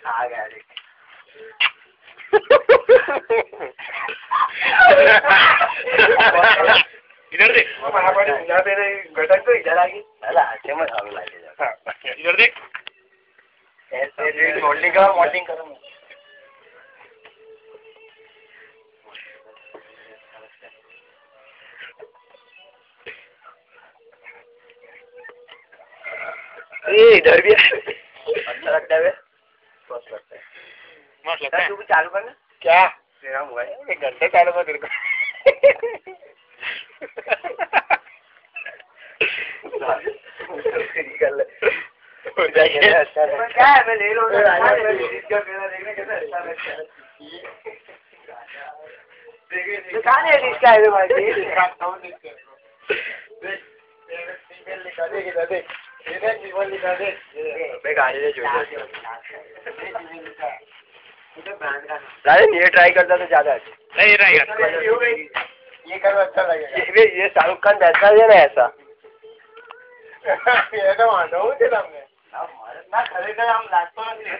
आ गया देख। इधर देख। यहाँ पे घटक तो इधर आ गई। अच्छे में चालू लगे। इधर देख। ऐसे मॉडलिंग करो। इधर भी अच्छा लगता है। मस्त लगता है। मस्त लगता है। तू भी चालू करना। क्या? तेरा मोबाइल एक घंटे चालू कर तेरे को। क्या है मैं ले लूँगा। देखने कैसा अच्छा लगता है। कहाँ है इसका है भाई? लिखा दे। मैं गाड़ी ले ये ट्राई करता तो ज्यादा अच्छा। नहीं ट्राई कर। ये करो अच्छा लगेगा। ये शाहरुख खान जैसा है ना ऐसा। ये तो मानो मुझे हमने। ना खरीदा हम लास्ट में नहीं